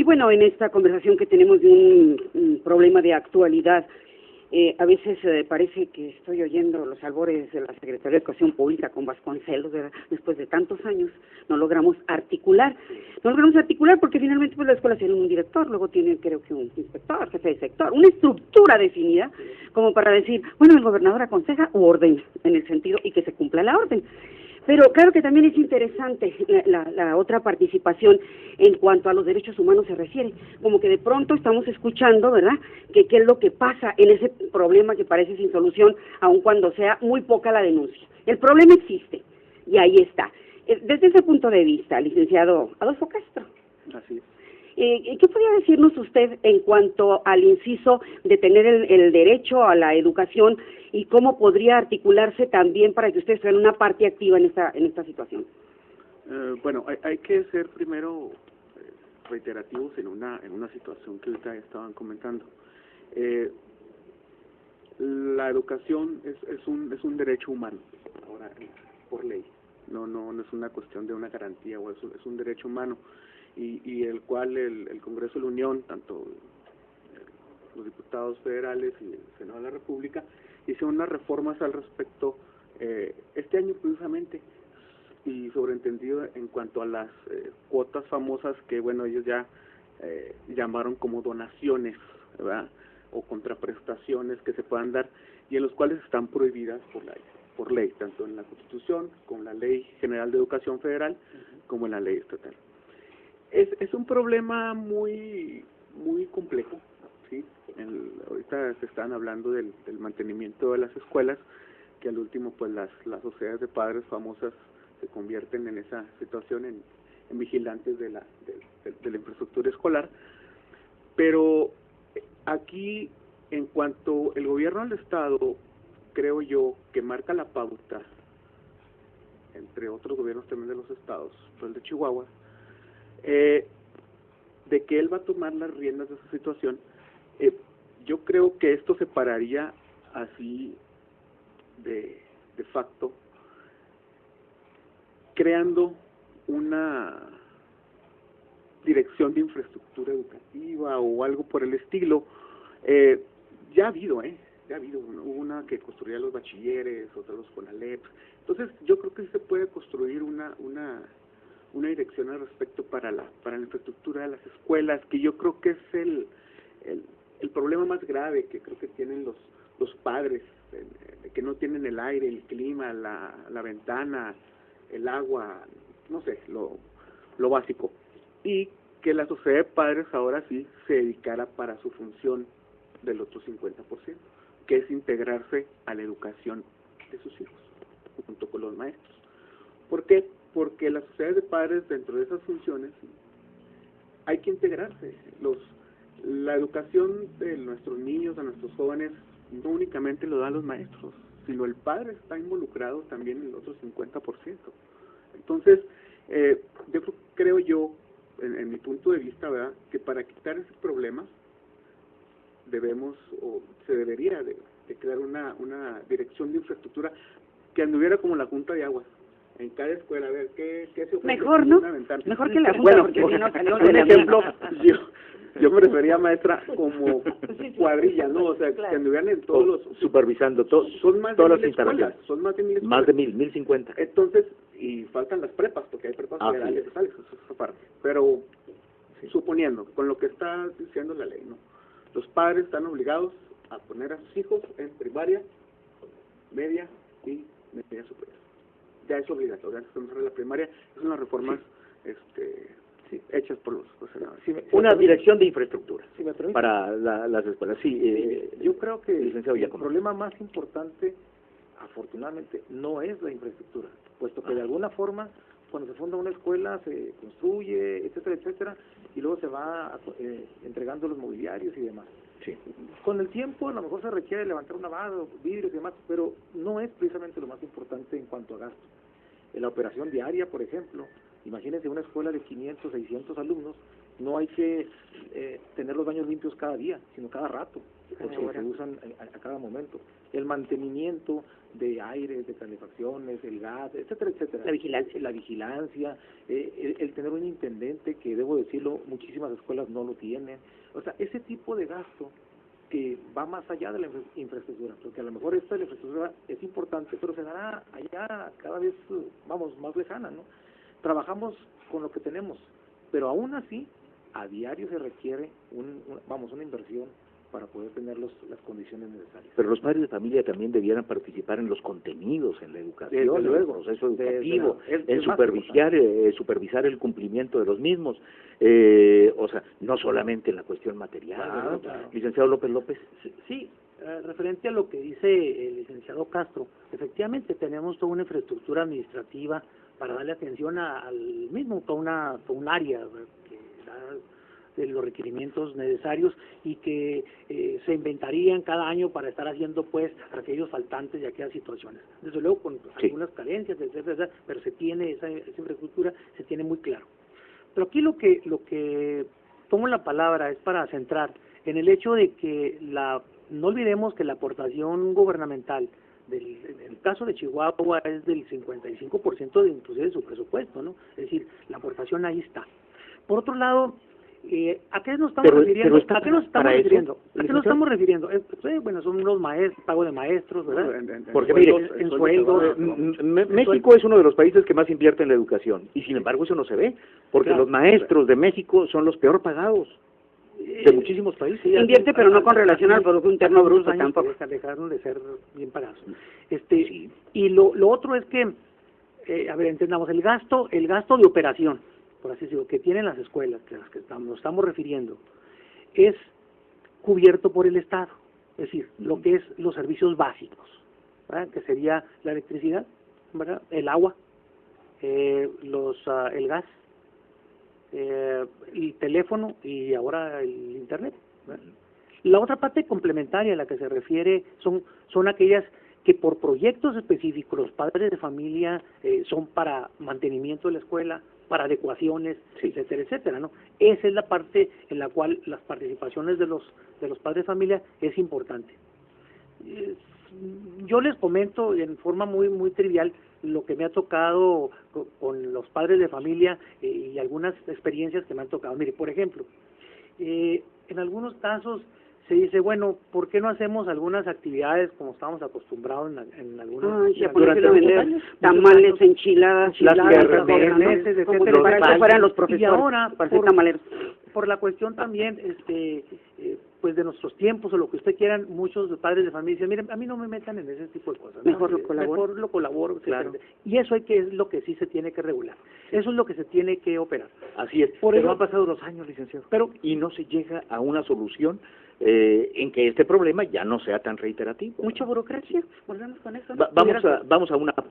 bueno, en esta conversación que tenemos de un problema de actualidad, a veces parece que estoy oyendo los albores de la Secretaría de Educación Pública con Vasconcelos, ¿verdad? Después de tantos años no logramos articular porque finalmente pues la escuela tiene un director, luego tiene creo que un inspector, jefe de sector, una estructura definida como para decir, bueno, el gobernador aconseja u ordena en el sentido y que se cumpla la orden. Pero claro que también es interesante la otra participación en cuanto a los derechos humanos se refiere, como que de pronto estamos escuchando, ¿verdad?, que qué es lo que pasa en ese problema que parece sin solución, aun cuando sea muy poca la denuncia. El problema existe, y ahí está. Desde ese punto de vista, licenciado Adolfo Castro. Así es. ¿Qué podría decirnos usted en cuanto al inciso de tener el derecho a la educación y cómo podría articularse también para que ustedes sean una parte activa en esta situación? Bueno, hay que ser primero reiterativos en una situación que ahorita estaban comentando. La educación es un derecho humano, ahora por ley. No es una cuestión de una garantía, o es un derecho humano. Y el cual el Congreso de la Unión, tanto los diputados federales y el Senado de la República, hicieron unas reformas al respecto este año precisamente, y sobreentendido en cuanto a las cuotas famosas que, bueno, ellos ya llamaron como donaciones, ¿verdad?, o contraprestaciones que se puedan dar, y en los cuales están prohibidas por ley, tanto en la Constitución, como en la Ley General de Educación Federal, como en la ley estatal. Es un problema muy complejo, ¿sí? Ahorita se están hablando del mantenimiento de las escuelas, que al último pues las sociedades de padres famosas se convierten en esa situación, en vigilantes de la infraestructura escolar. Pero aquí, en cuanto el gobierno del Estado, creo yo, que marca la pauta, entre otros gobiernos también de los estados, el de Chihuahua, de que él va a tomar las riendas de esa situación. Yo creo que esto se pararía así de facto, creando una dirección de infraestructura educativa o algo por el estilo. Ya ha habido una que construía los bachilleres, otra los CONALEP. Entonces yo creo que se puede construir una dirección al respecto para la infraestructura de las escuelas, que yo creo que es el problema más grave que creo que tienen los padres, que no tienen el aire, el clima, la ventana, el agua, no sé, lo básico, y que la sociedad de padres ahora sí se dedicara para su función del otro 50%, que es integrarse a la educación de sus hijos, junto con los maestros. ¿Por qué? Porque las sociedades de padres, dentro de esas funciones, hay que integrarse. La educación de nuestros niños, de nuestros jóvenes, no únicamente lo dan los maestros, sino el padre está involucrado también en el otro 50%. Entonces, creo yo, en mi punto de vista, ¿verdad?, que para quitar ese problema se debería de crear una dirección de infraestructura que anduviera como la Junta de Aguas en cada escuela, a ver qué se ofrece. Mejor, ¿no? Mejor que la Junta, bueno, porque si no salimos un de la ejemplo, yo me refería, maestra, como cuadrilla, ¿no? O sea, claro, que anduvieran en todos los... supervisando son más todas de las 1000 instalaciones. escuelas, son más de 1000 escuelas. Más de 1050. Entonces, y faltan las prepas, porque hay prepas federales, sí. ¿sabes? Eso es aparte. Pero, suponiendo, con lo que está diciendo la ley, ¿no?, los padres están obligados a poner a sus hijos en primaria, media y media superior. Ya es obligatorio. Antes de la primaria, son las reformas hechas por los senadores. Una dirección de infraestructura Si me permite, para las escuelas. Sí, yo creo que licenciado el Giacomo. problema más importante, afortunadamente, no es la infraestructura, puesto que de alguna forma, cuando se funda una escuela, se construye, etcétera, etcétera, y luego se va entregando los mobiliarios y demás. Sí. Con el tiempo, a lo mejor se requiere levantar un lavado, vidrios y demás, pero no es precisamente lo más importante en cuanto a gasto. En la operación diaria, por ejemplo, imagínense una escuela de 500, 600 alumnos, no hay que tener los baños limpios cada día, sino cada rato, porque se usan a cada momento. El mantenimiento de aire, de calefacciones, el gas, etcétera, etcétera. La vigilancia, el tener un intendente, que debo decirlo, muchísimas escuelas no lo tienen. O sea, ese tipo de gasto que va más allá de la infraestructura, porque a lo mejor esta infraestructura es importante, pero se dará allá cada vez, más lejana, ¿no? Trabajamos con lo que tenemos, pero aún así, a diario se requiere una inversión para poder tener las condiciones necesarias. Pero los padres de familia también debieran participar en los contenidos, en la educación, en el proceso educativo, en supervisar el cumplimiento de los mismos, o sea, no solamente en la cuestión material. Claro. Licenciado López. Sí, referente a lo que dice el licenciado Castro, efectivamente tenemos toda una infraestructura administrativa para darle atención al mismo, toda un área que da de los requerimientos necesarios y que se inventarían cada año para estar haciendo pues aquellos faltantes y aquellas situaciones. Desde luego con algunas carencias, etcétera, pero se tiene esa infraestructura, se tiene muy claro. Pero aquí lo que tomo la palabra es para centrar en el hecho de que no olvidemos que la aportación gubernamental en el caso de Chihuahua es del 55% inclusive de su presupuesto, ¿no? Es decir, la aportación ahí está. Por otro lado, ¿a qué nos estamos refiriendo? ¿A qué nos estamos refiriendo? Bueno, son los maestros, pago de maestros, ¿verdad? Porque mire, en sueldos. México es uno de los países que más invierte en la educación, y sin embargo eso no se ve, porque los maestros de México son los peor pagados de muchísimos países. Invierte, pero no con relación al Producto Interno Bruto tampoco. Dejaron de ser bien pagados. Y lo otro es que, a ver, entendamos, el gasto de operación, por así decirlo, que tienen las escuelas, que las que nos estamos refiriendo, es cubierto por el Estado, es decir, lo que es los servicios básicos, ¿verdad? Que sería la electricidad, ¿verdad? El agua, el gas, el teléfono y ahora el internet, ¿verdad? La otra parte complementaria a la que se refiere son aquellas que por proyectos específicos los padres de familia son para mantenimiento de la escuela, para adecuaciones, etcétera, etcétera, ¿no? Esa es la parte en la cual las participaciones de los padres de familia es importante. Yo les comento en forma muy trivial lo que me ha tocado con los padres de familia y algunas experiencias que me han tocado. Mire, por ejemplo, en algunos casos se dice, bueno, ¿por qué no hacemos algunas actividades como estábamos acostumbrados en algunas... durante vender tamales, enchiladas, las kermeses, etcétera, para que fueran los profesores, y ahora, para ser tamaleros. Por la cuestión también, pues de nuestros tiempos o lo que usted quieran, muchos padres de familia dicen, miren, a mí no me metan en ese tipo de cosas. Mejor lo colaboro, claro. Y eso es lo que sí se tiene que regular. Eso es lo que se tiene que operar. Así es. Pero han pasado 2 años, licenciado, y no se llega a una solución en que este problema ya no sea tan reiterativo. Mucha burocracia, volvemos con eso. Vamos a una